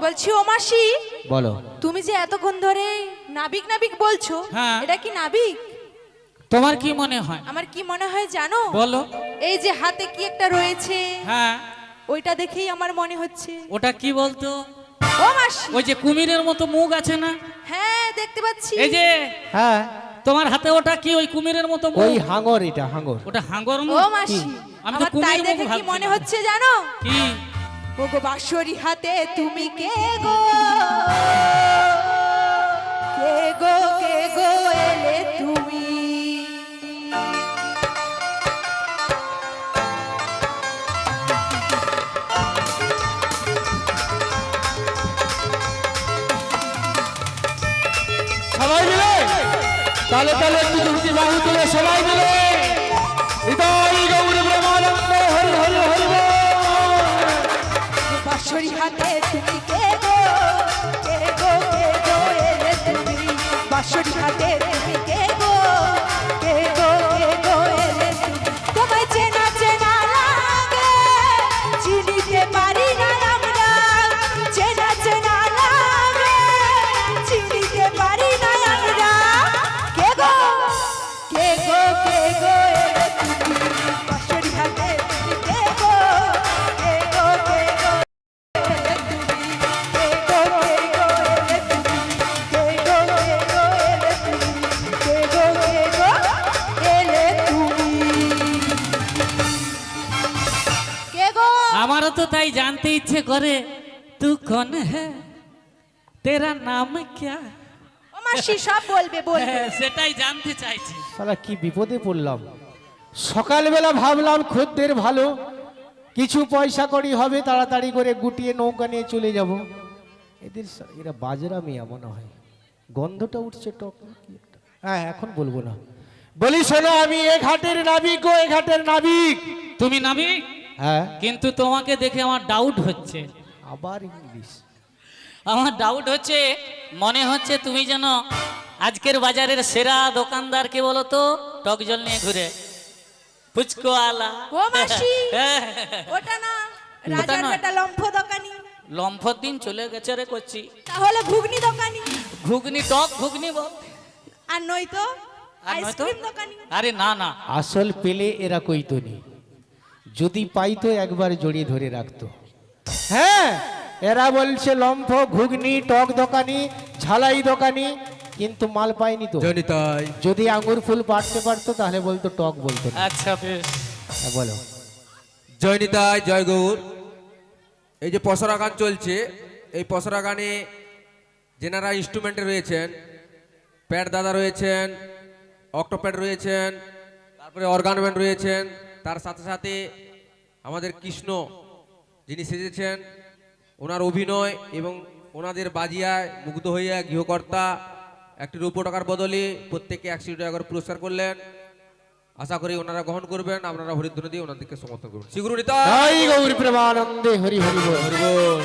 বলছি ও মাসি, বলো। তুমি যে এতক্ষণ ধরে নাবিক নাবিক বলছো, হ্যাঁ। এটা কি নাবিক? তোমার কি মনে হয়? আমার কি মনে হয় জানো? বলো। এই যে হাতে কি একটা রয়েছে, হ্যাঁ, ওইটা দেখেই আমার মনে হচ্ছে। ওটা কি বলতো? ও মাসি, ওই যে কুমিরের মতো মুখ আছে না? হ্যাঁ দেখতে পাচ্ছি। এই যে হ্যাঁ, তোমার হাতে ওটা কি ওই কুমিরের মতো মুখ? ওই হাঙর, এটা হাঙর। ওটা হাঙ্গর ও মুখ? মাসি, আমি তো আমার তাই কুমির মুখ দেখে কি ভাবছিলাম। মনে হচ্ছে জানো? কি? ও গো বাঁশরি হাতে তুমি কে গো, কে গো কে গো এলে তুমি। সবাই মিলে তালে তালে একটু দুটি বাহু তুলে সবাই মিলে হৃদয় গৌর ব্রহ্মানন্দ হরি হরি হরি বল। বাঁশরি হাতে তুমি কে গো, কে গো কে গো এলে তুমি। বাঁশরি হাতে তুমি কে গো, কে গো কে গো এলে তুমি। তোমায় চেনা চেনা লাগে, চিনিতে পারি না আমরা। চেনা চেনা লাগে, চিনিতে পারি না আমরা। কে গো কে গো কে গো এলে তুমি। বাঁশরি হাতে তুমি কে গো, কে গো কে গো আমারও তো তাই জানতে ইচ্ছে করে, তু কোন হ্যাঁ, তেরা নাম ক্যা? ও মাসি সব বলবে বলবে। হ্যাঁ, সেটাই জানতে চাইছি। শালা কি বিপদে পড়লাম। সকালবেলা ভাবলাম খদ্দের ভালো, কিছু পয়সা করি হবে, তাড়াতাড়ি করে গুটিয়ে নৌকা নিয়ে চলে যাব। এরা বাজরা মিয়া মনে হয়, গন্ধটা উঠছে টক না কি একটা। হ্যাঁ এখন বলবো না, বলি শোনো আমি এ ঘাটের নাবিক, ও এ ঘাটের নাবিক। তুমি নাবিক, হ্যাঁ কিন্তু তোমাকে দেখে আমার ডাউট হচ্ছে। আবার ইংলিশ? আমার ডাউট হচ্ছে, মনে হচ্ছে তুমি যেন আজকের বাজারের সেরা দোকানদার, কে বলো তো, টক জল নিয়ে ঘুরে, ফুচকো আলা। ও মাসি হ্যাঁ, ওটা না, ওটা রাজার নয়। বেটা লম্ফ দোকানি। লম্ফর দিন চলে গেছে রে করছি। তাহলে ঘুগনি দোকানি। ঘুগনি, টক ঘুগনি বল। আর নয়তো আর নয়তো? আইসক্রিম দোকানি। আরে না না, আসল পেলে এরা কইতো নি, যদি পাইতো একবার জড়িয়ে ধরে রাখতো। হ্যাঁ এরা বলছে লম্ফ, ঘুগনি, টক দোকানি, ঝালাই দোকানি, কিন্তু মাল পায়নি তো। জনিতাই যদি আঙ্গুর ফুল পাড়তে পারতো তাহলে বলতো টক, বলতো না। আচ্ছা বেশ। হ্যাঁ, বলো। জয়নিতাই জয় গৌর। এই যে পসরা গান চলছে, এই পসরা গানে যেনারা ইনস্ট্রুমেন্টে রয়েছেন, প্যাড দাদা রয়েছেন, অক্টোপ্যাড রয়েছেন, তারপরে অর্গান ব্যান্ড রয়েছেন, তার সাথে সাথে আমাদের কৃষ্ণ যিনি সেজেছেন, ওনার অভিনয় এবং ওনাদের বাজিয়ায় মুগ্ধ হইয়া গৃহকর্তা একটি রৌপ্য টাকার বদলে প্রত্যেককে 100 টাকা করে পুরস্কার করলেন। আশা করি ওনারা গ্রহণ করবেন, আপনারা হরিধ্বনি দিয়ে ওনাদেরকে সমর্থন করবেন। শ্রীগুরু নিতাই জয় গৌর প্রেমানন্দে হরি হরি বল। হরি বল।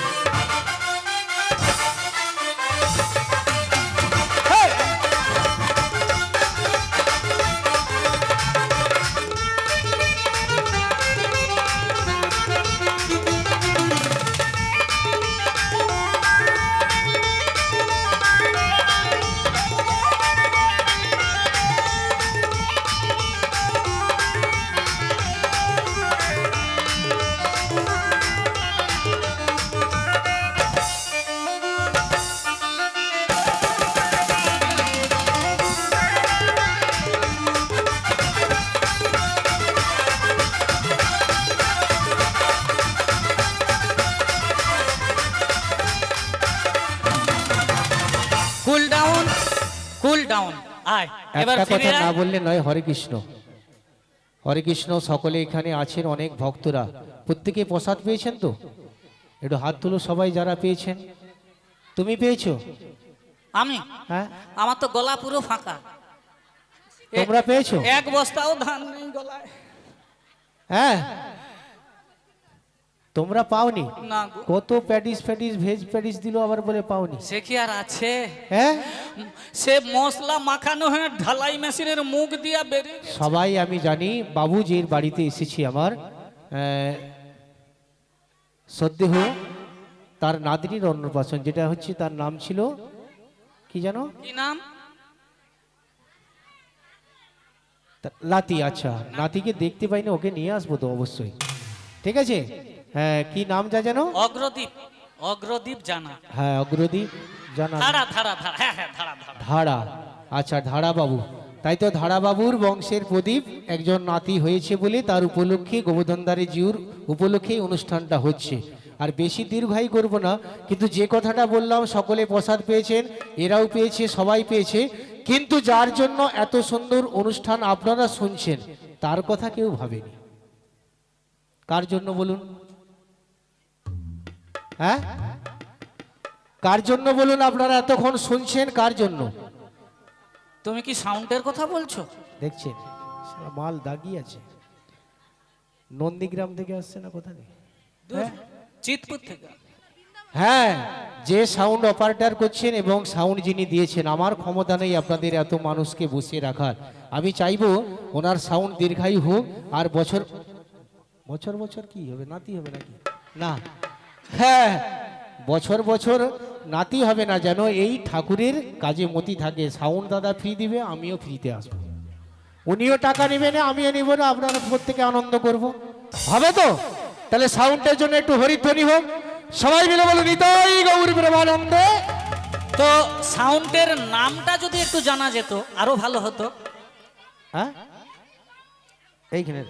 Cool down, cool down. আয় এবার একটা ফিরে কথা না আয়। বললে নয়। হরে কৃষ্ণ, হরে কৃষ্ণ। সকলে এখানে আছেন, অনেক ভক্তরা, প্রত্যেকে প্রসাদ পেয়েছেন তো? একটু হাত তুলো সবাই যারা পেয়েছেন। তুমি পেয়েছো? আমি, হ্যাঁ আমার তো গলা পুরো ফাঁকা। তোমরা পেয়েছো? এক বস্তাও ধান নেই গলায়। হ্যাঁ তোমরা পাওনি? না গো। কত প্যাটিস ফ্যাটিস ভেজ প্যাটিস দিল, আবার বলে পাওনি। সে কি আর আছে? হ্যাঁ সে মশলা মাখানো হয়ে ঢালাই মেশিনের মুখ দিয়া বেরিয়ে গেছে। সবাই আমি জানি। বাবুজির বাড়িতে এসেছি আমার, সদ্দেহ তার নাতনির অন্নপ্রাশন, যেটা হচ্ছে তার নাম ছিল কি জানো? কি নাম? লাতি। আচ্ছা, নাতিকে দেখতে পাইনি, ওকে নিয়ে আসবো তো অবশ্যই। ঠিক আছে, হ্যাঁ, কি নাম যা জানো? অগ্রদীপ। অগ্রদীপ জানা। হ্যাঁ, অগ্রদীপ জানা। ধারা ধারা ধারা, হ্যাঁ হ্যাঁ, ধারা ধারা। ধারা। আচ্ছা, ধারা বাবু। তাই তো ধারা বাবুর বংশের প্রদীপ একজন নাতি হয়েছে বলে তার উপলক্ষে গোবর্ধনধারী জিউর উপলক্ষে এই অনুষ্ঠানটা হচ্ছে। আর বেশি দীর্ঘায়ী করব না, কিন্তু যে কথাটা বললাম সকলে প্রসাদ পেয়েছেন, এরাও পেয়েছে, সবাই পেয়েছে, কিন্তু যার জন্য এত সুন্দর অনুষ্ঠান আপনারা শুনছেন তার কথা কেউ ভাবেনি। কার জন্য বলুন? হ্যাঁ, কার জন্য বলুন? আপনারা এতক্ষণ শুনছেন কার জন্য? তুমি কি সাউন্ডের কথা বলছো? দেখছেন শালা মাল দাগি আছে। নন্দীগ্রাম থেকে আসছে না, কোথা থেকে? হ্যাঁ? চিতপুর থেকে। হ্যাঁ, যে সাউন্ড অপারেটর করছেন এবং সাউন্ড যিনি দিয়েছেন, আমার ক্ষমতা নেই আপনাদের এত মানুষকে বসিয়ে রাখার। আমি চাইবো ওনার সাউন্ড দীর্ঘায়ু হোক, আর বছর বছর বছর কি হবে, নাতি হবে নাকি? না, হ্যাঁ, বছর বছর নাতি হবে না, যেন এই ঠাকুরের কাজে মতি থাকে। সাউন্ড দাদা ফ্রি দিবে, আমিও ফ্রিতে আসবো। উনিও টাকা নেবে না, আমিও নিব না, আপনারা প্রত্যেকে আনন্দ করব, হবে তো? তাহলে সাউন্ডের জন্য একটু হরিধ্বনি হোক, সবাই মিলে বলুন নিতাই গৌর প্রেমানন্দে। তো সাউন্ডের নামটা যদি একটু জানা যেত আরো ভালো হতো। হ্যাঁ, এইখানে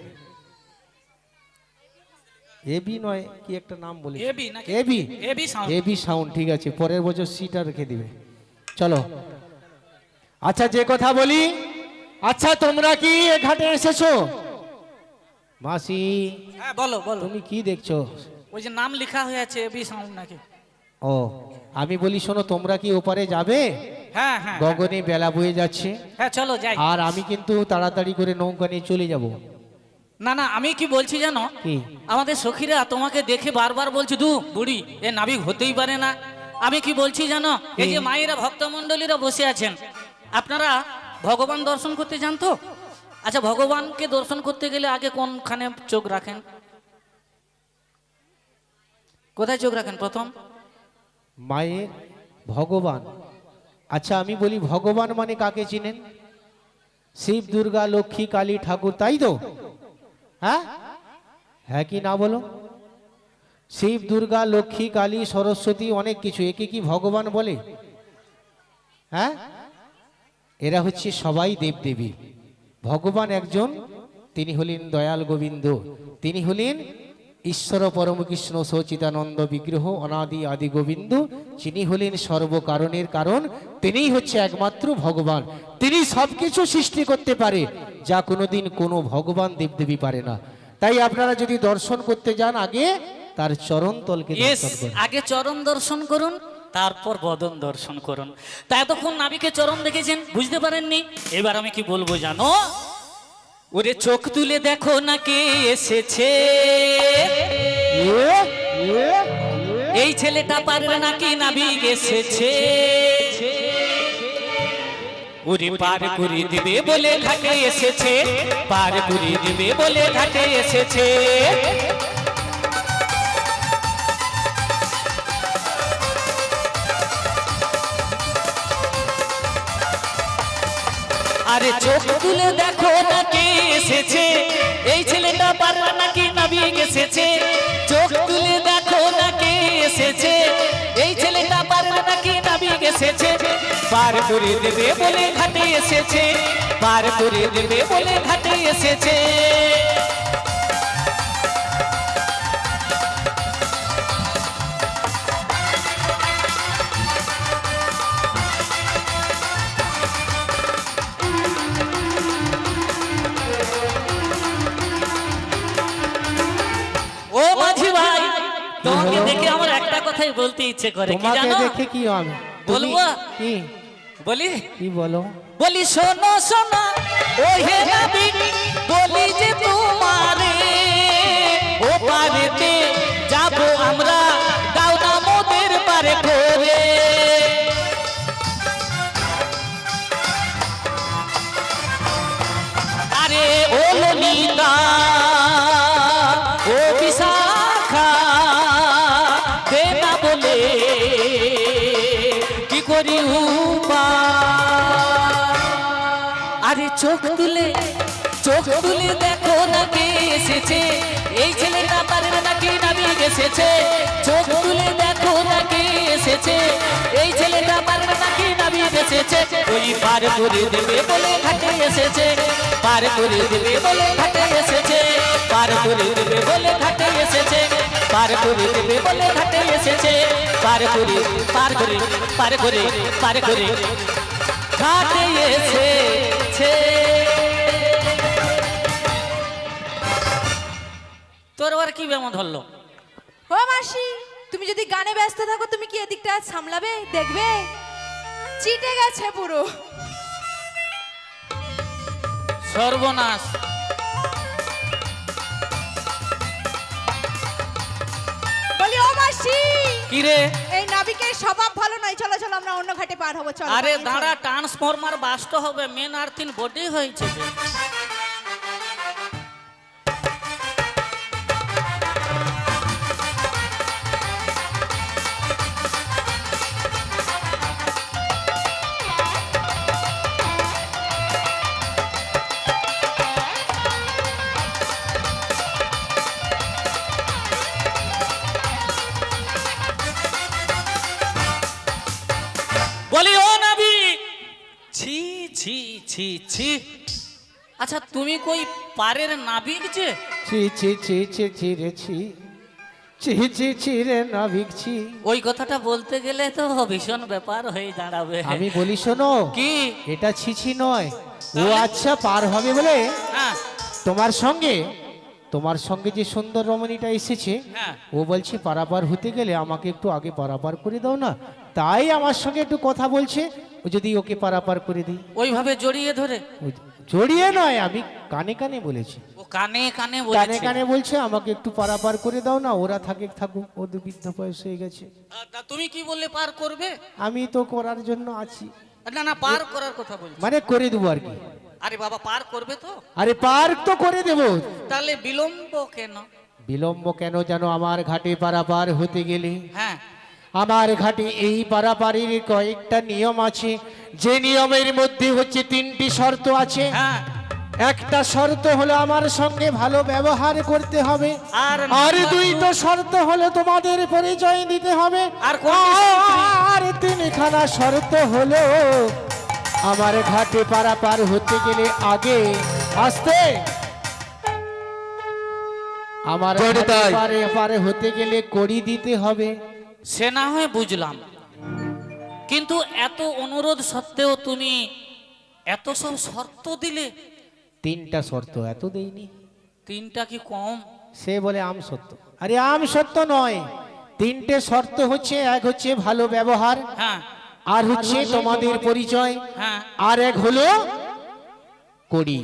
এবি নয়, কি একটা নাম বলি, এবি নাকি? AB. AB sound. AB sound, ঠিক আছে, পরের বছর সিটা রেখে দিবে। চলো, আচ্ছা যে কথা বলি, আচ্ছা তোমরা কি এ ঘাটে এসেছো? মাসি, হ্যাঁ বলো বলো। তুমি কি দেখছো? ওই যে নাম লেখা হয়ে আছে এবি সাউন্ড নাকি? ও, আমি বলি শোনো, তোমরা কি ওপারে যাবে? হ্যাঁ হ্যাঁ গগনে বেলা বয়ে যাচ্ছে, হ্যাঁ, চলো যাই। আর আমি কিন্তু তাড়াতাড়ি করে নৌকা নিয়ে চলে যাব। না না, আমি কি বলছি জানো, কি? আমাদের সখীরা তোমাকে দেখে বারবার বলছে দু বুড়ি এ নাবিক হতেই পারে না। আমি কি বলছি জানো, এই যে মায়েরা ভক্তমণ্ডলীরা বসে আছেন, আপনারা ভগবান দর্শন করতে যান তো? আচ্ছা, ভগবানকে দর্শন করতে গেলে আগে কোনখানে চোখ রাখেন? কোথায় চোখ রাখেন প্রথম? মায়ের ভগবান। আচ্ছা আমি বলি, ভগবান মানে কাকে চিনেন? শিব, দুর্গা, লক্ষ্মী, কালী, ঠাকুর, তাই তো? হ্যাঁ, হ্যাঁ কি না বলো? শিব, দুর্গা, লক্ষ্মী, কালী, সরস্বতী, অনেক কিছু, একে কি ভগবান বলে? হ্যাঁ, এরা হচ্ছে সবাই দেবদেবী। ভগবান একজন, তিনি হলেন দয়াল গোবিন্দ, তিনি হলেন ঈশ্বর পরম কৃষ্ণ সচিদানন্দ বিগ্রহ অনাদি আদি গোবিন্দ, যিনি হলেন সর্বকারণের কারণ, তিনিই হচ্ছে একমাত্র ভগবান। তিনি সবকিছু সৃষ্টি করতে পারে, যা কোনোদিন কোনো ভগবান দেবদেবী পারে না। তাই আপনারা যদি দর্শন করতে যান, আগে তার চরণ তলকে Yes, দর্শন করুন। আগে চরণ দর্শন করুন, তারপর বদন দর্শন করুন। তা এতক্ষণ নাবিকে চরণ দেখেছেন, বুঝতে পারেননি? এবার আমি কি বলবো জানো? ওরে চোখ তুলে দেখো না কে এসেছে, এই ছেলেটা পারবে নাকি নাবিক এসেছে। ওরে পার করে দিবে বলে ঘাটে এসেছে, পার করে দিবে বলে ঘাটে এসেছে। আরে চোখ তুলে দেখো না কে এসেছে, এই ছেলেটা পারবে নাকি নাবিক এসেছে। চোখ তুলে দেখো না কে এসেছে, এই ছেলেটা পারবে নাকি নাবিক এসেছে। পার করে দেবে বলে ঘাটে এসেছে, পার করে দেবে বলে ঘাটে এসেছে। ও মাঝি ভাই, তোমাকে দেখে আমার একটা কথাই বলতে ইচ্ছে করে, কি তোমাকে জানো? দেখে কি আমি বলবো? কি? বলি কি বলো? বলি শোনো শোনো ও হে নাবিক, বলি যে তোমারে ও পারেতে যাবো আমরা, দাও না মোদের পারে করে। আরে ও ললিতা ও বিশাখা, দে না বলে করি উপায়। আরে চোখ তুলে দেখো না কে এসেছে, এই ছেলেটা পারে নাকি নাবিক এসেছে। চোখ তুলে দেখো না কে এসেছে, এই ছেলেটা পারে নাকি নাবিক এসেছে। ওই পার করে দেবে বলে ঘাটে এসেছে, পার করে দেবে বলে ঘাটে এসেছে, পার করে দেবে বলে ঘাটে এসেছে, পার করে দেবে বলে ঘাটে এসেছে, পার করে ঘাটে এসেছে। তোর আবার কি ব্যামো ধরলো? ও মাসি, তুমি যদি গানে ব্যস্ত থাকো তুমি কি এদিকটা সামলাবে? দেখবে চিটে গেছে পুরো। সর্বনাশ। বলি ও মাসি, কি রে? এই নাবিকের স্বভাব ভালো নয়, চলো চলো আমরা অন্য ঘাটে পার হবো, চলো। আরে দাঁড়া, ট্রান্সফরমার বাস্ট হবে, মেন আর্থিন বডি হয়েছে যে। বলি ও নবী, ছি ছি ছি ছি। আচ্ছা তুমি কই পারের নাবিক যে? ছি ছি ছি ছি ছি রে ছি, ছি ছি ছি রে নাবিক ছি। ওই কথাটা বলতে গেলে তো ভীষণ ব্যাপার হয়ে দাঁড়াবে। আমি বলি শোনো, কি? এটা ছিছি নয়, ও আচ্ছা পার হবে বলে হ্যাঁ তোমার সঙ্গে যে সুন্দর রমণীটা এসেছে, হ্যাঁ। ও বলছে পারাপার হতে গেলে আমাকে একটু আগে পারাপার করে দাও না, তাই আমার সঙ্গে একটু কথা বলছে, ও যদি ওকে পারাপার করে দিই। ওইভাবে জড়িয়ে ধরে? জড়িয়ে নয়, আমি কানে কানে বলেছি, ও কানে কানে কানে বলেছে। কানে বলছে আমাকে একটু পারাপার করে দাও না, ওরা থাকুক, ওদের বৃদ্ধ বয়স হয়ে গেছে। তা তুমি কি বললে পার করবে? আমি তো করার জন্য আছি, না না, পার করার কথা বলছি। মানে করে দেবো আর কি। আরে বাবা, পার করবে তো? আরে পার তো করে দেবো। তাহলে বিলম্ব কেন? বিলম্ব কেন জানো? আমার ঘাটে পারাপার হতে গেলে, হ্যাঁ, আমার ঘাটে এই পারাপারের কয়েকটা নিয়ম আছে, যে নিয়মের মধ্যে হচ্ছে 3টি শর্ত আছে। হ্যাঁ। একটা শর্ত হলো আমার সঙ্গে ভালো ব্যবহার করতে হবে, আর আর 2টো শর্ত হলো তোমাদের পরিচয় দিতে হবে, আর কোনটি? আর 3খানা শর্ত হলো আমার ঘাটে পারাপার হতে গেলে আগে আসতে, আমার ঘাটে জয়নিতাই। পারাপার হতে গেলে কড়ি দিতে হবে। সে না হয় বুঝলাম, কিন্তু এত অনুরোধ সত্ত্বেও তুমি এত সব শর্ত দিলে? 3টা শর্ত, এত দেইনি। 3টা কি কম? সে বলে আম সত্য, আরে আম সত্য নয়, 3টে শর্ত হচ্ছে, এক হচ্ছে ভালো ব্যবহার, হ্যাঁ আর হচ্ছে তোমাদের পরিচয়, হ্যাঁ। আর এক হলো কড়ি।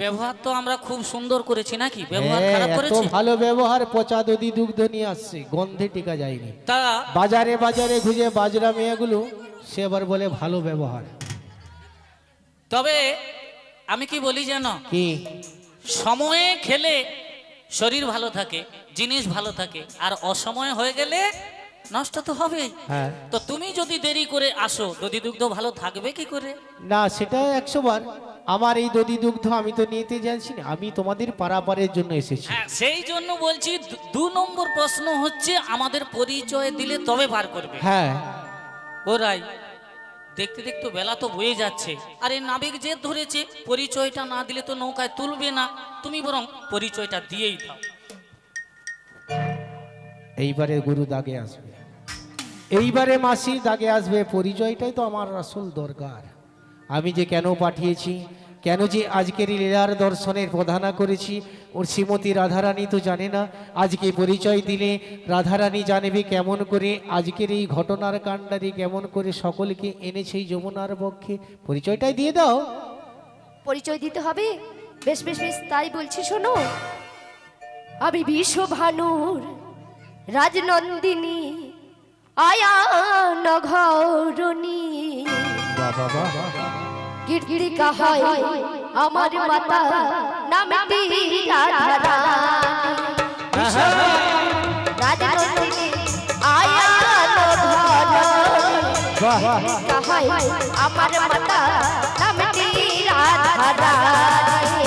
ব্যবহার তো আমরা খুব সুন্দর করেছি নাকি? ব্যবহার হ্যাঁ, খারাপ এত করেছি? ভালো ব্যবহার, পচা দধি দুগ্ধ নিয়ে আসছে, গন্ধে টিকা যায়নি। তা বাজারে বাজারে খুঁজে বাজরা মেয়েগুলো, সে আবার বলে ভালো ব্যবহার। তবে আমি কি বলি জানো? কি? সময়ে খেলে শরীর ভালো থাকে, জিনিস ভালো থাকে, আর অসময়ে হয়ে গেলে নষ্ট তো হবেই। হ্যাঁ, তো তুমি যদি দেরি করে আসো, দধি দুগ্ধ ভালো থাকবে কি করে? না সেটা 100 বার। আমার এই দধি দুগ্ধ আমি তো নিতে জানছি না, আমি তোমাদের পারাপারের জন্য এসেছি। হ্যাঁ, সেই জন্য বলছি 2 নম্বর প্রশ্ন হচ্ছে আমাদের পরিচয় দিলে তবে পার করবে। হ্যাঁ, ওরাই দেখতে দেখতে বেলা তো বয়ে যাচ্ছে, আর এই নাবিক যে ধরেছে পরিচয়টা না দিলে তো নৌকায় তুলবে না, তুমি বরং পরিচয়টা দিয়েই দাও। এইবারে গুরু দাগে আসবে, এইবারে মাসি দাগে আসবে, পরিচয়টাই তো আমার আসল দরকার। আমি যে কেন পাঠিয়েছি, কেন যে আজকের এই লীলার দর্শনের প্রধানা করেছি, ওর শ্রীমতী রাধারানী তো জানে না। আজকে পরিচয় দিলে রাধারানী জানবে কেমন করে আজকের এই ঘটনার কাণ্ডারি কেমন করে সকলকে এনেছে এই যমুনার পক্ষে। পরিচয়টাই দিয়ে দাও। পরিচয় দিতে হবে? বেশ বেশ বেশ, তাই বলছি শোনো। আমি বিশ্বভানুর রাজনন্দিনী আয়ান ঘরণী, বাবা বাবা, গিরগিরিকা হয় আমার মাতা, নামটি রাধারানী। রাজনন্দিনী আয়ান ঘরণী, বাহ। কাহাই আমার মাতা নামটি রাধা রানী।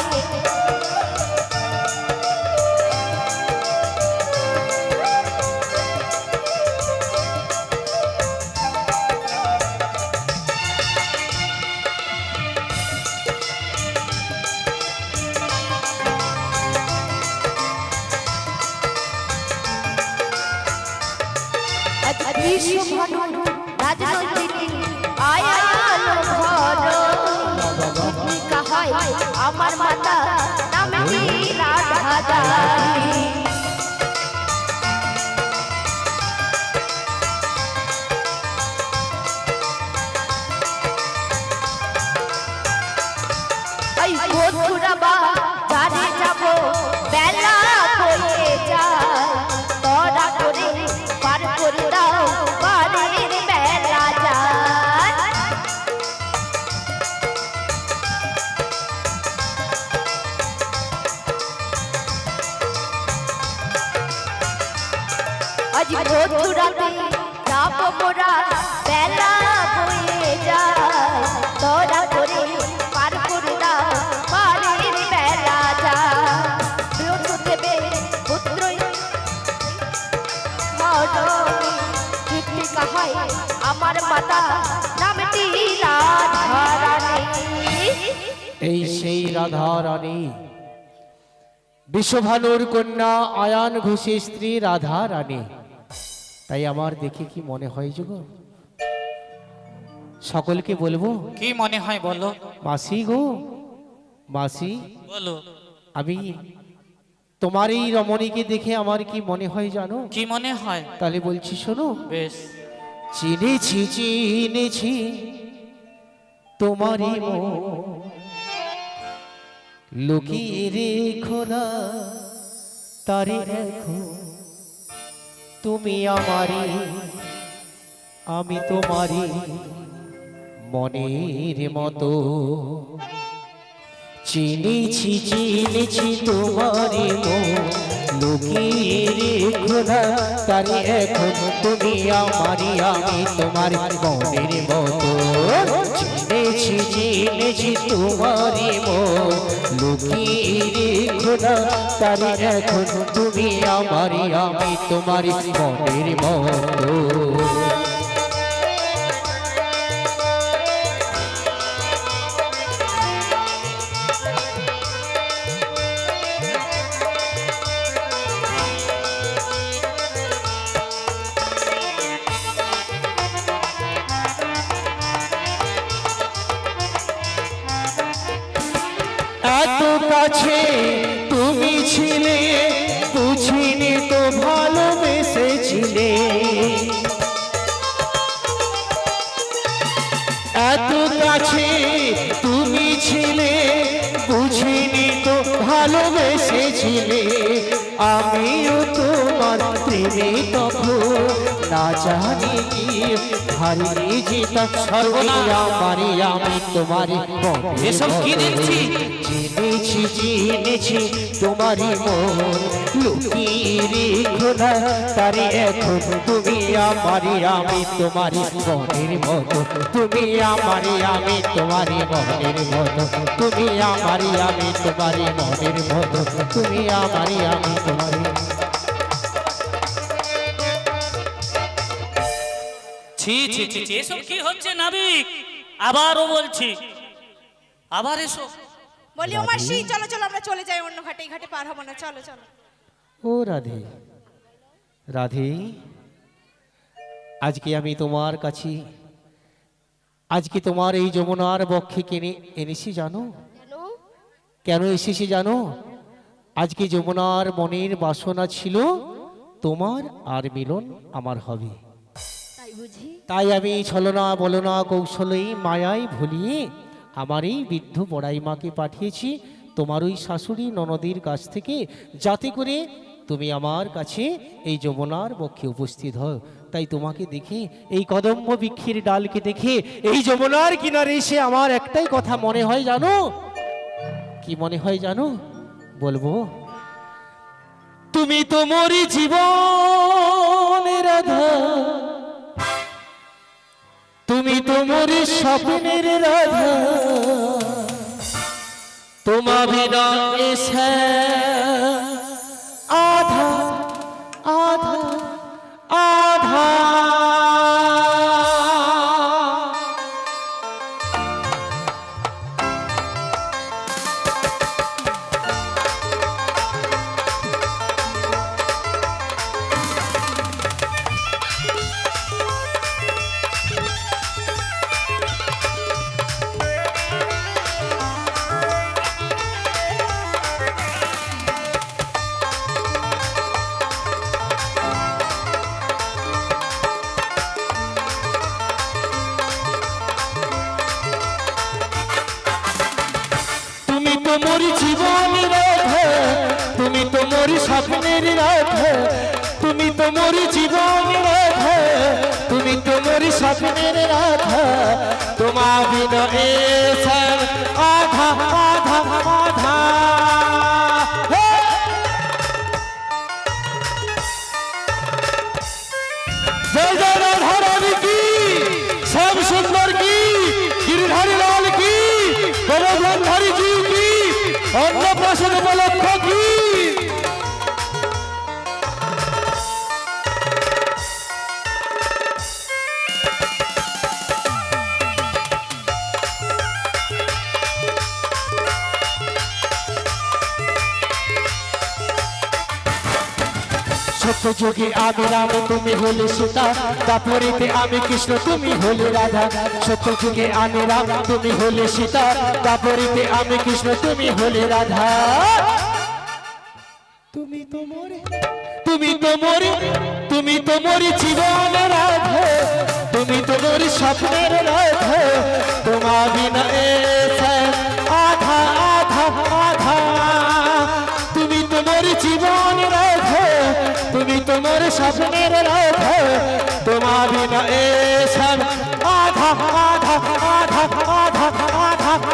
বিশ্বভানু রাজনন্দিনী আয়ালো ঘর কাহাই আমার মাতা নামটি রাধা রানী। এই বন্ধুরা বা যারে যাব বেলা হয়ে যায় তোরা করে পার করে দাও বাড়ির বেলা যায়। আজ বন্ধুরাতে যাব মোরা বেলা হয়ে যায় তোরা করে পার করে দাও বাড়ির বেলা যায়। বৃহস্পতিবে পুত্রই কীর্তি কাহাই আমার মাতা নামটি রাধা রানী। এই সেই রাধা রানী, বিশ্বভানুর কন্যা আয়ান ঘোষের স্ত্রী রাধা রানী। তাই আমার দেখে কি মনে হয় যুগ, সকলকে বলবো কি মনে হয় বলো? মাসি গো মাসি, বলো আমি তোমার এই রমণীকে দেখে আমার কি মনে হয় জানো? কি মনে হয়? তাহলে বলছি শোনো। বেশ। চিনেছি চিনেছি তোমারই মন, লুকিয়ে রেখো না তারে এখন, তুমি আমারই আমি তোমারই মনের মতো। চিনেছি চিনেছি তোমারই মন, লুকিয়ে রেখো না তারে এখন, তুমি আমারই আমি তোমার মনের মতো। চিনেছি চিনেছি তোমারই মন, লুকিয়ে রেখো না তারে এখন, তুমি আমারই আমি তোমার মনের মতো। এত কাছে তুমি ছিলে, বুঝিনি তো ভালোবেসেছিলে। এত কাছে তুমি ছিলে, বুঝিনি তো ভালোবেসেছিলে। আমিও তোমার প্রেমে তখন না জানি কি হারিয়ে যেতাম সর্বনাশ আমারই আমি তোমারই এসব কি দেখছি? চিনেছি চিনেছি তোমারই মন, লুকিয়ে রেখো না তারে এখন, তুমি আমারই আমি তোমারই মনের মতো। তুমি আমারই আমি তোমারই মনের মতো, তুমি আমারই আমি তোমারই মনের মতো, তুমি আমারই আমি তোমারই। ছি ছি ছি ছি, এসব কি হচ্ছে নাবিক? আবারও বলছি, আবার এসো। বলি ও মাসি চলো চলো আমরা চলে যাই অন্য ঘাটে, এই ঘাটে পার হবো না, চলো চলো। ও রাধে রাধে, আজকে আমি তোমার কাছে, আজকে তোমার এই যমুনার বক্ষে কিনে এনেছি জানো? কেন এসেছি জানো? আজকে যমুনার মনের বাসনা ছিল তোমার আর মিলন আমার হবে। তাই বুঝি? তাই আমি ছলনা বলনা কৌশলেই মায়ায় ভুলিয়ে আমার এই বৃদ্ধ বড়াই মাকে পাঠিয়েছি তোমার ওই শাশুড়ি ননদের কাছ থেকে, যাতে করে তুমি আমার কাছে এই যমুনার বক্ষে উপস্থিত হও। তাই তোমাকে দেখে, এই কদম্ব বৃক্ষের ডালকে দেখে, এই যমুনার কিনারে এসে আমার একটাই কথা মনে হয় জানো? কি মনে হয় জানো? বলবো, তুমি তো মোরি জীবনের রাধা, তুমি তো মোর স্বপ্নের রাধা, তোমা বিনা এসে আধা আধা আধা। মোর জীবনের রাধা, তুমি তো মোর স্বপ্নের রাধা, তুমি তো মোর জীবনের রাধা, তুমি তো মোর স্বপ্নের রাধা, তোমা বিনা এসে আধা আধা আধা। জয় জয় রাধা রানী কি, শ্যাম সুন্দর কি, গিরিধারী লাল কি, গোবর্ধনধারী জি কি, অন্নপ্রাশন উপলক্ষ কি। সত্য যুগে আমি রাম, তুমি হলে সীতা, দাপরিতে আমি কৃষ্ণ, তুমি হলে রাধা। সত্য যুগে আমি রাম, তুমি হলে সীতা, দাপরিতে আমি কৃষ্ণ, তুমি হলে রাধা। তুমি তো মোরে, তুমি তো মোরে, তুমি তো মোরে জীবনের রাধা, তুমি তো মোরে স্বপ্নের রাধা, তোমা বিনা এসে আধা আধা আধা। তুমি তো মোর জীবন রাধা, তুমি তো মোর স্বপ্নের রাধা, তোমা বিনা এসে আধা আধা আধা আধা আধা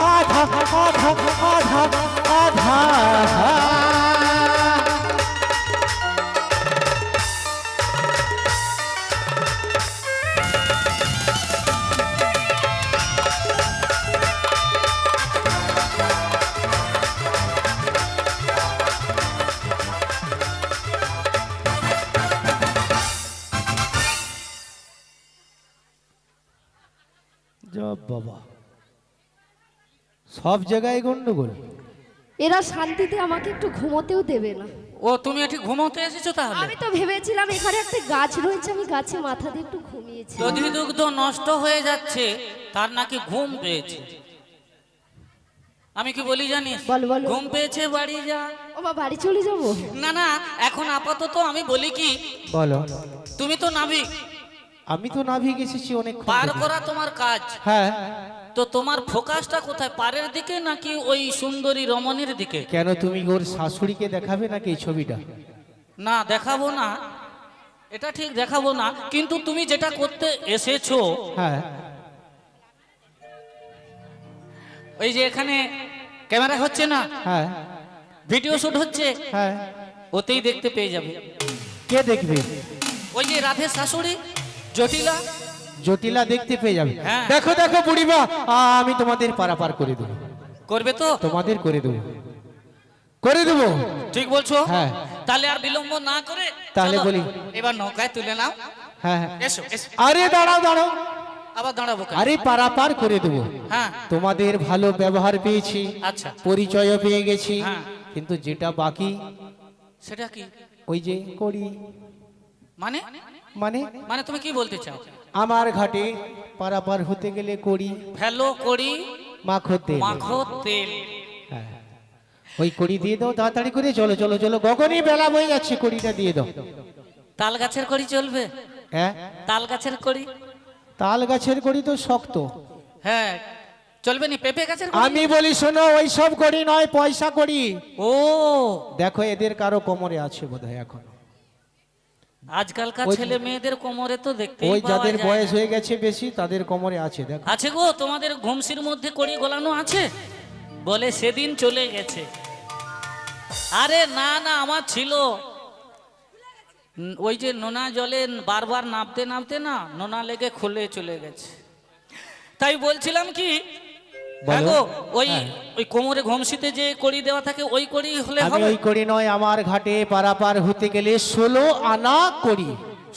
আধা আধা আধা আধা। বাবা, সব জায়গায় গন্ডগোল। এরা শান্তিতে আমাকে একটু ঘুমোতেও দেবে না। ও তুমি এটি ঘুমোতে এসেছো তাহলে? আমি তো ভেবেছিলাম এখানে একটা গাছ রয়েছে, আমি গাছে মাথা দিয়ে একটু ঘুমিয়েছি। দধি দুগ্ধ নষ্ট হয়ে যাচ্ছে, তার নাকি ঘুম পেয়েছে। আমি কি বলি জানিস? বল, বল। ঘুম পেয়েছে বাড়ি যা। ও মা, বাড়ি চলে যাব? না না, এখন আপাতত আমি বলি কি, বলো। তুমি তো নাবিক, আমি তো নাভিক এসেছি অনেক। পার করা তোমার কাজ। হ্যাঁ, তো তোমার ফোকাসটা কোথায়, পারের দিকে নাকি ওই সুন্দরী রমণীর দিকে? কেন তুমি ওর শাশুড়িকে দেখাবে নাকি এই ছবিটা? না দেখাবো না, এটা ঠিক দেখাবো না, কিন্তু তুমি যেটা করতে এসেছো, হ্যাঁ, ওই যে এখানে ক্যামেরা হচ্ছে না, হ্যাঁ, ভিডিও শুট হচ্ছে, হ্যাঁ। ওতেই দেখতে পেয়ে যাবে। কে দেখবে? ওই যে রাধের শাশুড়ি জটিলা, জটিলা দেখতে পেয়ে যাবে। হ্যাঁ। দেখো দেখো বুড়িমা, আমি তোমাদের পারাপার করে দেবো, করবে তো? তোমাদের করে দেবো, করে দেবো। ঠিক বলছো? হ্যাঁ। তাহলে আর বিলম্ব না করে তাহলে চলো, বলি। এবার নৌকায় তুলে নাও। হ্যাঁ, হ্যাঁ। এসো এসো। আরে দাঁড়াও দাঁড়াও, আবার দাঁড়াবো কেন? আরে পারাপার করে দেবো। হ্যাঁ তোমাদের ভালো ব্যবহার পেয়েছি, আচ্ছা, পরিচয়ও পেয়ে গেছি, হ্যাঁ। কিন্তু যেটা বাকি সেটা কি? ওই যে করি, মানে মানে মানে তুমি কি বলতে চাও? আমার ঘাটে পারাপার হতে গেলে করি, ফেলো করি, মাখো তেল। মাখো তেল। হ্যাঁ, ওই কড়ি দিয়ে দাও তাড়াতাড়ি করে। চলো চলো চলো, গগনই বেলা বয়ে যাচ্ছে, কড়িটা দিয়ে দাও। তাল গাছের কড়ি চলবে? হ্যাঁ, তাল গাছের কড়ি? তাল গাছের কড়ি তো শক্ত। হ্যাঁ চলবে নি পেঁপে গাছের কড়ি? আমি বলি শোনো, ওই সব কড়ি নয়, পয়সা কড়ি। ও দেখো এদের কারো কোমরে আছে বোধহয় এখন, আজকালকার ওই- ছেলে মেয়েদের কোমরে তো দেখতে ওই যাদের বয়স হয়ে গেছে বেশি তাদের কোমরে আছে। দেখো আছে গো, তোমাদের ঘুমসির মধ্যে কড়ি গলানো আছে বলে সেদিন চলে গেছে। আরে না না, আমার ছিল। ওই যে নোনা জলে বারবার নামতে নামতে না নোনা লেগে খুলে চলে গেছে। তাই বলছিলাম কি, বলো। হ্যাঁ গো, ওই হ্যাঁ। ওই কোমরে ঘমসিতে যে কড়ি দেওয়া থাকে ওই কড়ি হলে আমি হবে। ওই করি নয়, আমার ঘাটে পারাপার হতে গেলে 16 আনা করি।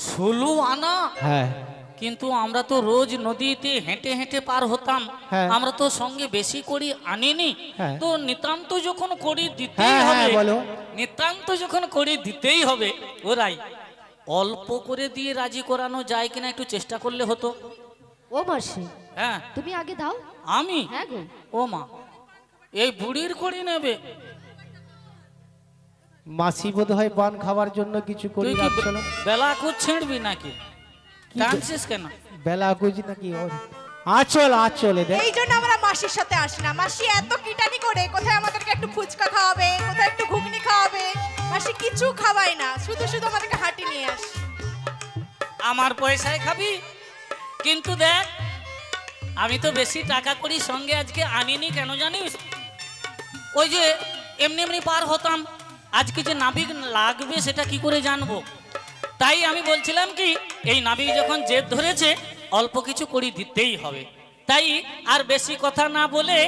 16 আনা? হ্যাঁ কিন্তু আমরা তো রোজ নদীতে হেঁটে হেঁটে পার হতাম, হ্যাঁ। আমরা তো সঙ্গে বেশি কড়ি আনিনি। হ্যাঁ। তো নিতান্ত যখন কড়ি দিতেই হ্যাঁ, হ্যাঁ, হবে, বলো। নিতান্ত যখন কড়ি দিতেই হবে, ওরাই অল্প করে দিয়ে রাজি করানো যায় কিনা একটু চেষ্টা করলে হতো। ও মাসি, হ্যাঁ, তুমি আগে দাও। আমি? হ্যাঁ গো। ও মা, এই বুড়ির কড়ি নেবে? মাসি বোধ হয় পান খাবার জন্য কিছু করি তুই কি রাখছিল। বেলা কুচ ছিঁড়বি নাকি? টানছিস কেন? বেলা গুজি নাকি ওর আঁচল আঁচল এদের। এই জন্য আমরা মাসির সাথে আসি না। মাসি এত কিটানি করে, কোথায় আমাদেরকে একটু ফুচকা খাওয়াবে, কোথায় একটু ঘুগনি খাওয়াবে, মাসি কিছু খাওয়ায় না, শুধু শুধু আমাদেরকে হাঁটি নিয়ে আসে। আমার পয়সায় খাবি? কিন্তু দেখ, আমি তো বেশি টাকা করি সঙ্গে আজকে আনিনি, কেন জানিস? ওই যে এমনি এমনি পার হতাম, আজকে যে নাবিক লাগবে সেটা কি করে জানবো? তাই আমি বলছিলাম কি, এই নাবিক যখন জেদ ধরেছে অল্প কিছু করি দিতেই হবে। তাই আর বেশি কথা না বলে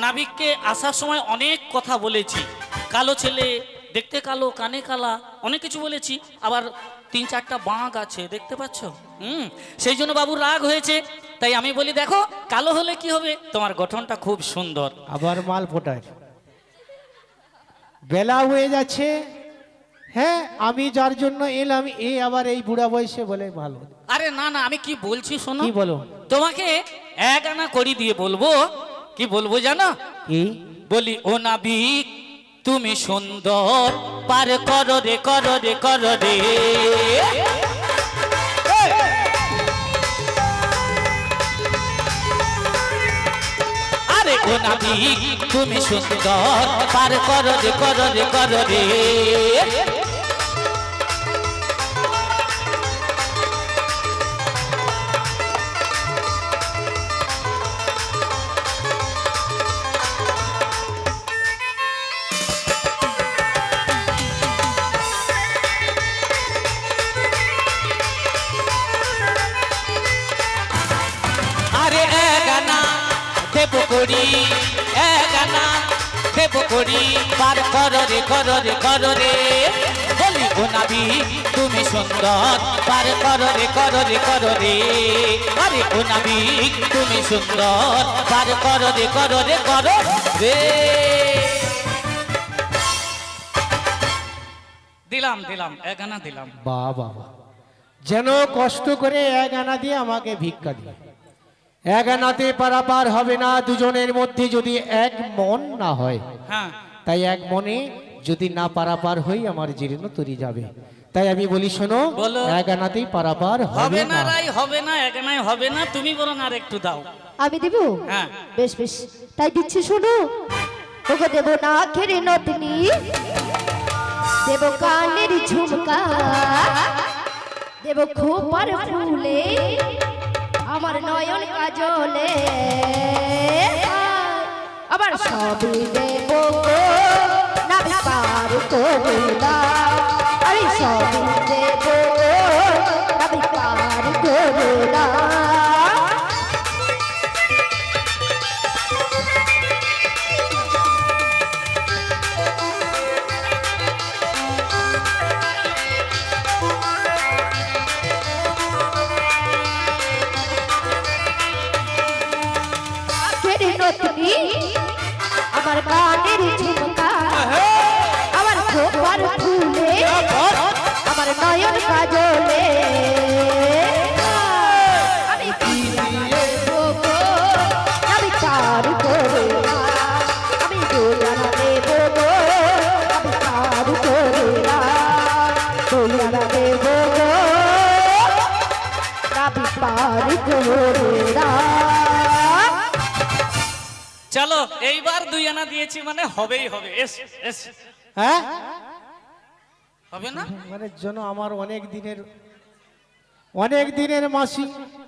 নাবিককে আসার সময় অনেক কথা বলেছি। কালো ছেলে, দেখতে কালো, কানে কালা, অনেক কিছু বলেছি। আবার 3-4টা বাঁক আছে, দেখতে পাচ্ছ? সেই জন্য বাবু রাগ হয়েছে। তাই আমি বলি, দেখো কালো হলে কি হবে, তোমার গঠনটা খুব সুন্দর। আবার মাল ফোটায়। বেলা হয়ে যাচ্ছে। হ্যাঁ, আমি যার জন্য এলাম, এ আবার এই বুড়া বয়সে বলে ভালো। আরে না না, আমি কি বলছি শোনো। কি বলো? তোমাকে 1 আনা করি দিয়ে বলবো, কি বলবো জানো? কি বলি, ও নাবিক তুমি সুন্দর, পার করো রে, করো রে, করো রে। আরে ও নাবিক তুমি সুন্দর, পার করো রে, করো রে, করো রে। আরে 1 আনা দেব করি, 1 আনা দেব করি, পার করো রে, করো রে, করো রে। বলি, ও নাবিক তুমি সুন্দর, পার করো রে, করো রে, করো রে। আরে ও নাবিক তুমি সুন্দর, পার করো রে, করো রে, করো রে। দিলাম দিলাম, 1 আনা দিলাম। বা বাবা, যেন কষ্ট করে 1 আনা দিয়ে আমাকে ভিক্ষা দিয়ে। 1 আনাতে পারাপার হবে না দুজনের মধ্যে যদি এক মন না হয়। হ্যাঁ, তাই এক মনে যদি না পারাপার হই, আমার জীর্ণ তরি যাবে। তাই আমি বলি, শোনো, বলো। 1 আনাতেই পারাপার হবে হবে না না। রাই, হবে না, 1 আনায় হবে না। তুমি বরং আর একটু দাও। আমি দেব? হ্যাঁ। বেশ বেশ, তাই দিচ্ছি শোনো। ওগো দেব না খেরে নতনি, দেব কানের ঝুমকা, দেব খোপার ফুলে, আমার নয়ন কাজলে, আবার সবই দেব গো নাবি পার করুলা। আরে সবই দেব গো নাবি পার করুলা। নতনি, আমার কানের ঝুমকা, আমার খোপার ফুলে, আমার নয়ন কাজলে, আমি কি দেব গো আমি তার করুণা। আমি দোলানা দেব গো আমি তার করুণা। দোলানা দেব গো আমি তার করুণা। চলো, এইবার 2 আনা দিয়েছি মানে হবেই হবে। এস এস, হ্যাঁ, হবে না? মানে যেন আমার অনেক দিনের মাসি,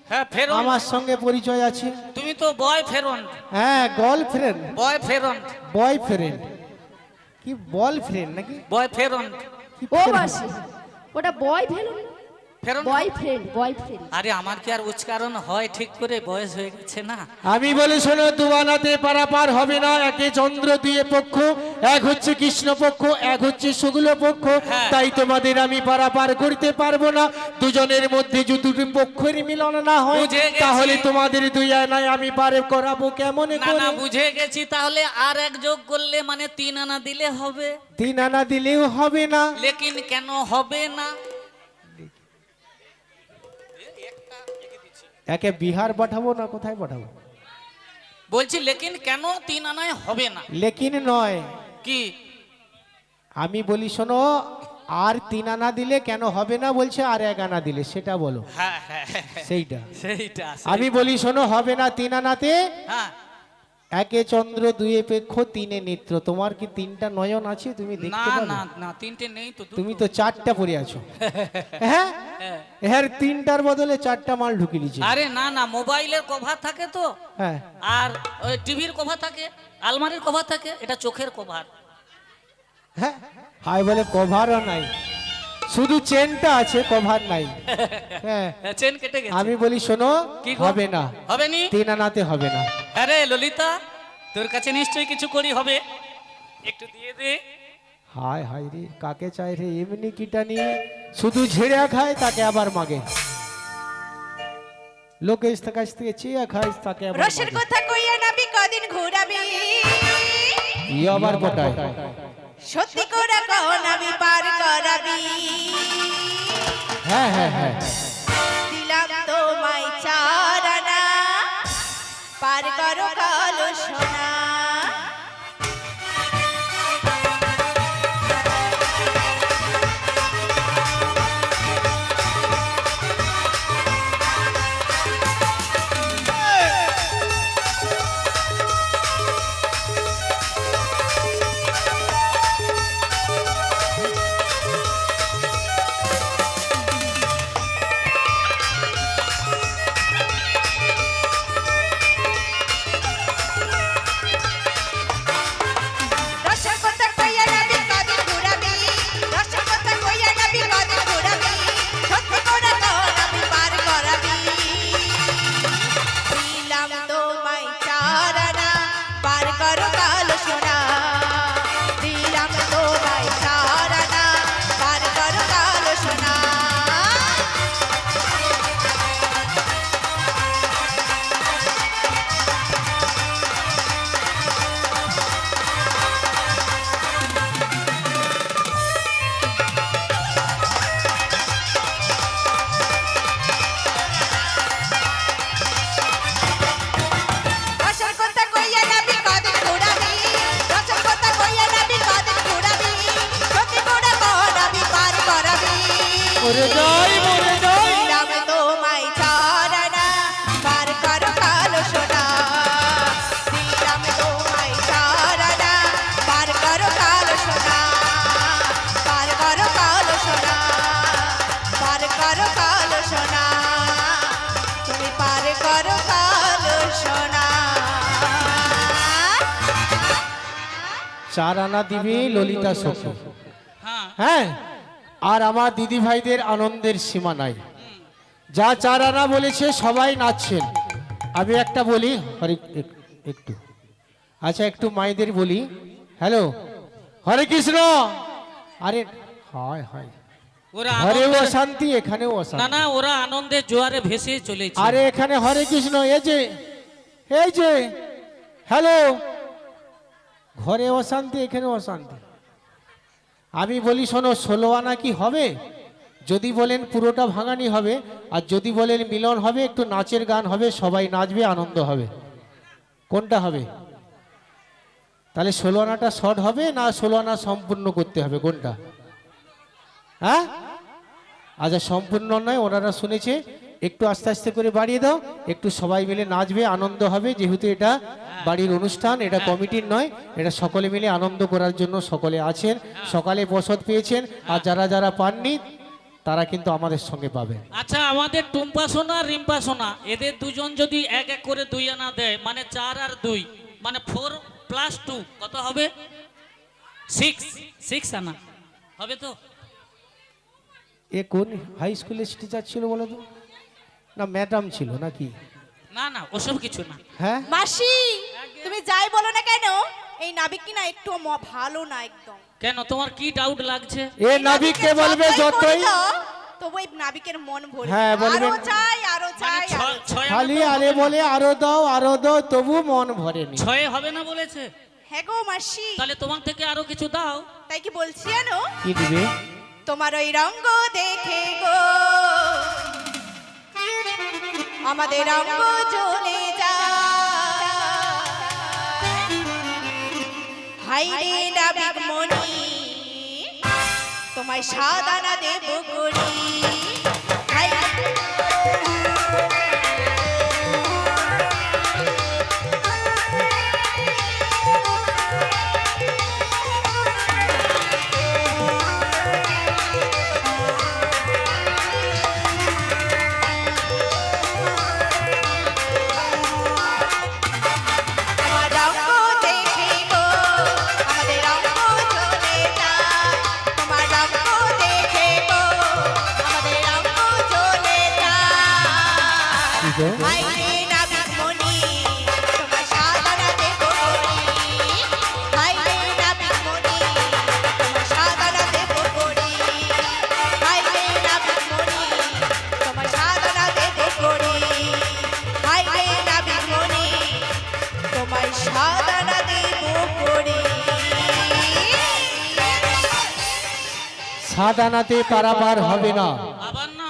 হ্যাঁ, ফেরন। আমার সঙ্গে পরিচয় আছে। তুমি তো বয় ফেরন, হ্যাঁ, গার্লফ্রেন্ড, বয় ফেরন, বয়ফ্রেন্ড, কি বয়ফ্রেন্ড নাকি? বয় ফেরন। কি ও friend? মাসি, ওটা বয় ফেলুন। ফেরন বয়ফ্রেন্ড বয়ফ্রেন্ড। আরে আমার কি আর উচ্চারণ হয় ঠিক করে, বয়স হয়ে গেছে না। আমি বলি শোনো, দুয়ানাতে পারাপার হবে না। একে চন্দ্র দুয়ে পক্ষ, এক হচ্ছে কৃষ্ণ পক্ষ, এক হচ্ছে শুক্ল পক্ষ। হ্যাঁ। তাই তোমাদের আমি পারাপার করতে পারবো না। দুজনের মধ্যে যদি দুটি পক্ষের মিলন না হয়, বুঝে গেছি। তাহলে তোমাদের দুই আনায় আমি পারে করাবো কেমন না করে? না, বুঝে গেছি। তাহলে আর এক যোগ করলে মানে 3 আনা দিলে হবে। 3 আনা দিলেও হবে না। লেকিন কেন হবে না? একে বিহার পাঠাবো না কোথায় পাঠাবো? বলছি লেকিন কেন 3 আনায় হবে না? লেকিন নয়, কি? আমি বলি শোনো, আর 3 আনা দিলে কেন হবে না বলছে, আর 1 আনা দিলে সেটা বলো। হ্যাঁ হ্যাঁ হ্যাঁ, সেইটা সেইটা আমি বলি শোনো, হবে না 3 আনাতে। হ্যাঁ। একে চন্দ্র দুয়ে পক্ষ, 3 নেত্র। তোমার কি 3টা নয়ন আছে? তুমি না দেখতে পাবে? না না, 3টে নেই তো, দুটো। তুমি তো 4টা পরে আছো। হ্যাঁ হ্যাঁ, 3টার বদলে 4টা মাল ঢুকি দিয়েছে। আরে না না, মোবাইলের কভার থাকে তো, হ্যাঁ আর ওই টিভির কভার থাকে, আলমারির কভার থাকে, এটা চোখের কভার। হ্যাঁ, হাই বলে কভারও নাই, শুধু চেনটা আছে, কভার নাই। হ্যাঁ, চেন কেটে গেছে। আমি বলি শোনো, কি গো? হবে না, হবে নি? 3 আনাতে হবে না। আরে ললিতা, তোর কাছে নিশ্চয়ই কিছু করি হবে, একটু দিয়ে দে। হায় হায় রে, কাকে চাই রে এমনি কিটানি, শুধু ঝেড়ে খায় তাকে আবার মাগে। লোকের কাছ থেকে চেয়ে খায় তাকে আবার রসের মাগে। কথা কইয়া নাবি কদিন ঘুরাবি, ই আবার পটায়। সত্যি করে কও নাবি পার করাবি। হ্যাঁ হ্যাঁ হ্যাঁ, দিলাম তোমায় 4 আনা, পার করো কালো সোনা। রসের কথা কইয়া নাবি কদিন ঘুরাবি, রসের কথা কইয়া নাবি কদিন ঘুরাবি, সত্যি করে কও নাবি পার করাবি। দিলাম তোমায় 4 আনা, পার করো কালো সোনা। দিলাম তোমায় 4 আনা, পার করো কালো সোনা। রসের কথা কইয়া নাবি কদিন ঘুরাবি, রসের কথা কইয়া নাবি কদিন ঘুরাবি, সত্যি করে কও নাবি পার করাবি। ওরে যাই মরে যাই। দিলাম তোমায় 4 আনা, পার করো কালো সোনা। দিলাম তোমায় 4 আনা, পার করো কালো সোনা। পার করো কালো সোনা, পার করো কালো সোনা, তুমি পার করো কালো সোনা। 4 আনা দিবি ললিতা সখী। হ্যাঁ হ্যাঁ, আর আমার দিদি ভাইদের আনন্দের সীমা নাই। যা 4 আনা বলেছে সবাই নাচছেন। আমি একটা বলি, হরে একটু, আচ্ছা একটু মায়েদের বলি, হ্যালো হরে কৃষ্ণ। আরে হায় হায়, ওরা ঘরেও আনন্দের- অশান্তি, এখানেও না অশান্তি। না, ওরা আনন্দের জোয়ারে ভেসে চলেছে। আরে এখানে হরে কৃষ্ণ, এই যে হ্যালো, ঘরে অশান্তি, এখানে অশান্তি। আমি বলি শোনো, 16 আনা কি হবে? যদি বলেন পুরোটা ভাঙানি হবে, আর যদি বলেন মিলন হবে, একটু নাচের গান হবে, সবাই নাচবে, আনন্দ হবে, কোনটা হবে? তাহলে 16 আনাটা শর্ট হবে না 16 আনা সম্পূর্ণ করতে হবে, কোনটা? হ্যাঁ, আচ্ছা সম্পূর্ণ নয়, ওনারা শুনেছে, একটু আস্তে আস্তে করে বাড়িয়ে দাও, একটু সবাই মিলে নাচবে, আনন্দ হবে। যেহেতু এটা বাড়ির অনুষ্ঠান, এটা কমিটির নয়, এটা সকলে মিলে আনন্দ করার জন্য সকলে আছেন। সকালে বসত পেয়েছেন, আর যারা যারা পাননি তারা কিন্তু আমাদের সঙ্গে পাবে। আচ্ছা, আমাদের টুম্পা সোনা আর রিম্পা সোনা, এদের দুজন যদি এক এক করে 2 আনা দেয়, মানে 4 আর 2 মানে 4 + 2 কত হবে? 6 আনা হবে তো? এ কোন হাই স্কুলের টিচার ছিল বলো তো? না ম্যাডাম ছিল নাকি? না না ওসব কিছু না। হ্যাঁ মাসি তুমি যাই বলো না কেন, এই নাবিক কি না একটু ভালো না একদম। কেন তোমার কি ডাউট লাগছে? এ নাবিককে বলবে যতই তবু এই নাবিকের মন ভরে হ্যাঁ, বলবেন। আরো চাই আরো মানে চাই আরো চাই। খালি আরে বলে আরো দাও তবু মন ভরেনি। ছয়ে হবে না বলেছে? হ্যাঁ গো মাসি, তাহলে তোমার থেকে আরো কিছু দাও। তাই কি বলছি জানো, কি দিবে? তোমার ওই রঙ্গ দেখে গো আমাদের রঙ্গ চলে যায়। হাই রে নাবিক মনি, তোমায় সাদানা দেব করি। হাই তোমার রঙ্গ দেখে গো আমাদের রঙ্গ চলে যায়। তোমার রঙ্গ দেখে গো আমাদের রঙ্গ চলে যায়। কি গো? হাই রে নাবিক মনি, তোমায় সাদানা দেব করি। হাই রে নাবিক মনি, তোমায় সাদানা দেব করি। হাই রে নাবিক মনি, তোমায় সাদানা দেব করি। হাই রে নাবিক মনি, তোমায় সাদানা দেব করি। সাদানাতে পারাবার হবে না। আবার না?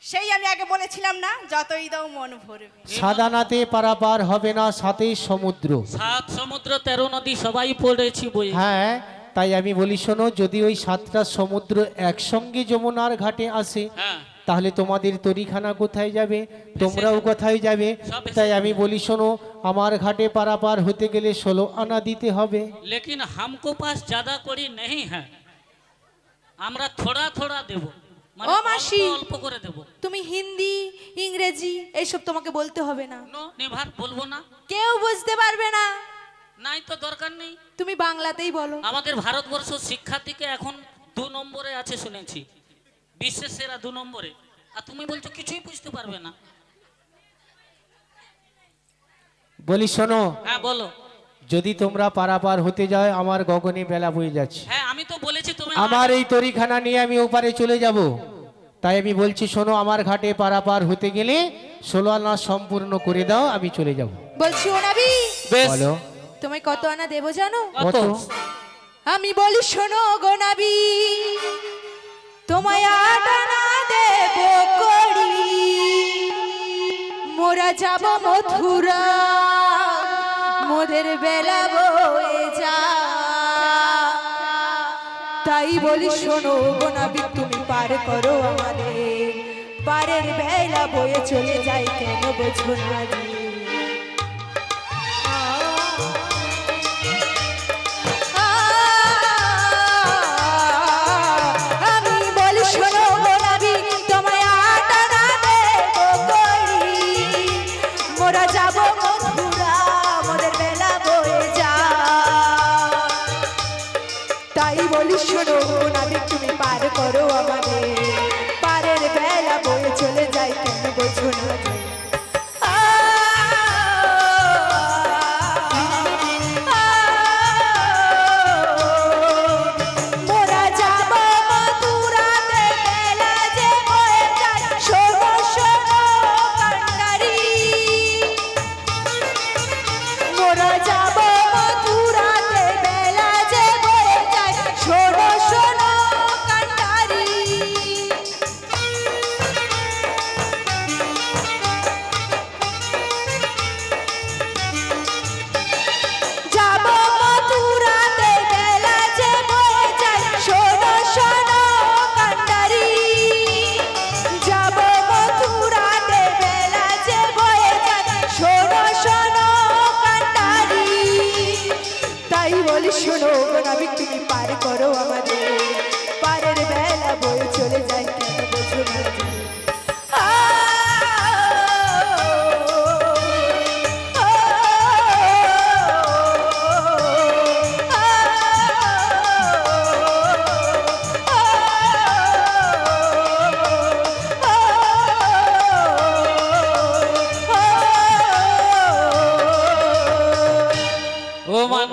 সেই আমি আগে বলেছিলাম না, যতই দাও মন ভরবে। সাদানাতে পারাবার হবে না, সাথেই সমুদ্র। সাত সমুদ্র 13 নদী সবাই পড়েছি বই। হ্যাঁ তাই আমি বলি শোনো, যদি ওই 7টা সমুদ্র একসঙ্গে যমুনার ঘাটে আসে হ্যাঁ তাহলে তোমাদের তরিখানা কোথায় যাবে, তোমরাও কোথায় যাবে? সব এসে তাই আমি বলি শোনো, আমার ঘাটে পারাপার হতে গেলে 16 আনা দিতে হবে। लेकिन हमको पास ज्यादा कड़ी नहीं है, আমরা থোড়া থোড়া দেব। মানে ও মাসি। অল্প অল্প করে দেব। তুমি হিন্দি ইংরেজি এইসব তোমাকে বলতে হবে না, নো নিভার বলবো না, কেউ বুঝতে পারবে না, নাই তো দরকার নেই। তুমি বাংলাতেই বলো। আমাদের ভারতবর্ষ শিক্ষার্থীকে এখন 2 নম্বরে আছে শুনেছি, বিশ্বের সেরা 2 নম্বরে। আর তুমি বলছো কিছুই বুঝতে পারবে না। বলি শোনো, হ্যাঁ বলো। যদি তোমরা পারাপার হতে যাও আমার গগনে বেলা বয়ে যাচ্ছে, হ্যাঁ আমি তো বলেছি তুমি আমার এই তরিখানা নিয়ে আমি ওপারে চলে যাব। তাই আমি বলছি শোনো, আমার ঘাটে পারাপার হতে গেলে 16 আনা সম্পূর্ণ করে দাও, আমি চলে যাব। বলছি ও নাবি, বেশ। বলো তোমায় কত আনা দেবো জানো? কত? আমি বলি শোনো গো নাবি, তোমায় 8 আনা দেবো করি। মোরা যাব মথুরা, মোদের বেলা বয়ে যা। তাই বলি শোনো গো নাবি, তুমি পার করো আমাদের, পারের বেলা বয়ে চলে যাই, কেন বোঝো না রে? আমি বলি শোনো গো নাবি, তোমায় 8 আনা দেবো করি। মোরা যাব মথুরা, মোদের বেলা বয়ে যা। তাই বলি শোনো গো নাবি, তুমি পার করো আমাদের, পারের বেলা বয়ে চলে যাই, কেন বোঝো না রে? মোরা যাব মথুরাতে, বেলা যে বয়ে যায়, শোনো শোনো কান্ডারি। মোরা যাব মথুরাতে, বেলা যে বয়ে যায়, শোনো শোনো কান্ডারি। যাব মথুরাতে, বেলা যে বয়ে যায়, শোনো শোনো কান্ডারি। যাব মথুরাতে, বেলা যে বয়ে যায়, শোনো শোনো কান্ডারি। তাই বলি শোনো গো নাবিক, তুমি পার করো আমাদের, পারের বেলা বয়ে চলে যায়, কেন বোঝো না রে?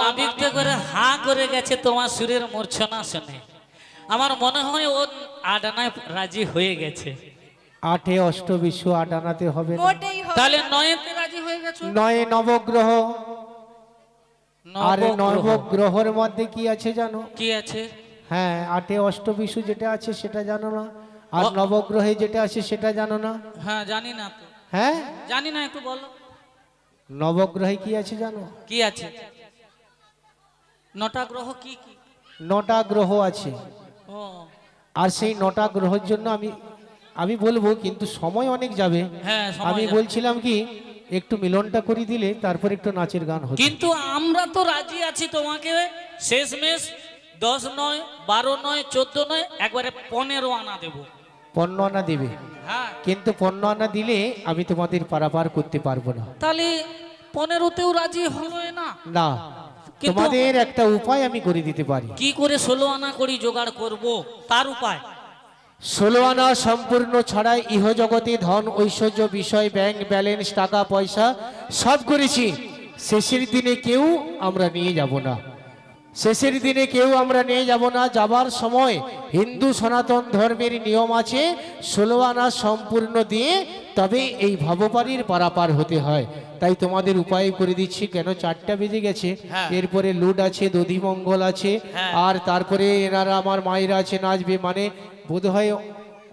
নাবিকটা করে হাঁ করে গেছে তোমার সুরের মূর্ছনা শুনে। আমার মনে হয় ও আডানায় রাজি হয়ে গেছে। 8 অষ্টবিশ্ব 8 আনাতে হবে না। মোটেই হবে তাহলে নয়েতে রাজি হয়ে গেছো? 9 নবগ্রহ, আর নবগ্রহ। নবগ্রহের মধ্যে কি আছে জানো? কি আছে? হ্যাঁ, 8 অষ্টবিশ্ব যেটা আছে সেটা জানো না, আর ও। নবগ্রহে যেটা আছে সেটা জানো না? হ্যাঁ জানি না তো, হ্যাঁ, জানি না, একটু বলো নবগ্রহে কি আছে জানো? কি আছে। 9টা গ্রহ কি কি? 9টা গ্রহ আছে, ও আর সেই 9টা গ্রহের জন্য আমি বলবো, কিন্তু সময় অনেক যাবে। হ্যাঁ, সময় আমি যাবে। বলছিলাম কি, একটু মিলনটা করে দিলে তারপর একটু নাচের গান হতো। কিন্তু আমরা তো রাজি আছি তোমাকে শেষমেশ 10 নয়, 12 নয়, 14 নয়, একবারে 15 আনা দেবো। 15 আনা দেবে, হ্যাঁ কিন্তু 15 আনা দিলে আমি তোমাদের পারাপার করতে পারবো না। তাহলে 15তেও রাজি হলো না? না, কিন্তু- তোমাদের একটা উপায় আমি করে দিতে পারি। কি করে 16 আনা করি জোগাড় করব, তার উপায়? 16 আনা সম্পূর্ণ ছাড়াই ইহজগতে ধন ঐশ্বর্য বিষয় ব্যাংক ব্যালেন্স টাকা পয়সা সব করেছি, শেষের দিনে কেউ আমরা নিয়ে যাব না। শেষের দিনে কেউ আমরা নিয়ে যাব না। যাবার সময় হিন্দু সনাতন ধর্মের নিয়ম আছে, 16 আনা সম্পূর্ণ দিয়ে তবে এই ভবপারীর পারাপার হতে হয়। তাই তোমাদের উপায় করে দিচ্ছি। কেন 4টা বেজে গেছে, হ্যাঁ। এরপরে লুট আছে, দধিমঙ্গল আছে, হ্যাঁ। আর তারপরে এনারা আমার মায়েরা আছে নাচবে, মানে বোধহয়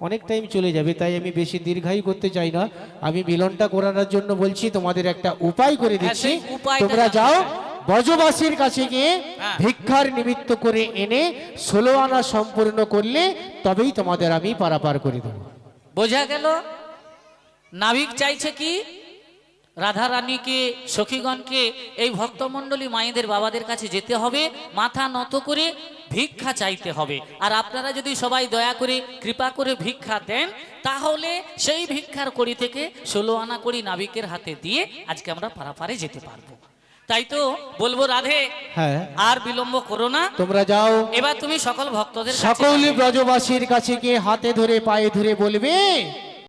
অনেক টাইম চলে যাবে। তাই আমি বেশি দীর্ঘায়ু করতে চাই না। আমি মিলনটা করানোর জন্য বলছি, তোমাদের একটা উপায় করে দিচ্ছি। সেই উপায়টা তোমরা জানতে যাও চাই। ব্রজবাসীর কাছে গিয়ে হ্যাঁ। ভিক্ষার নিমিত্ত করে এনে 16 আনা সম্পূর্ণ করলে তবেই তোমাদের আমি পারাপার করে দেবো। বোঝা গেল? নাবিক চাইছে কি, রাধা রানীকে, সখীগণকে, এই ভক্তমণ্ডলী মায়েদের বাবাদের কাছে যেতে হবে, মাথা নত করে ভিক্ষা চাইতে হবে। আর আপনারা যদি সবাই দয়া করে কৃপা করে ভিক্ষা দেন, তাহলে সেই ভিক্ষার কড়ি থেকে 16 আনা কড়ি নাবিকের হাতে দিয়ে আজকে আমরা পারাপারে যেতে পারবো। তাই তো বলবো রাধে, হ্যাঁ, আর বিলম্ব করো না। তোমরা যাও, এবার তুমি সকল ভক্তদের কাছে সকল যাবে। ব্রজবাসীর কাছে গিয়ে হাতে ধরে পায়ে ধরে বলবে,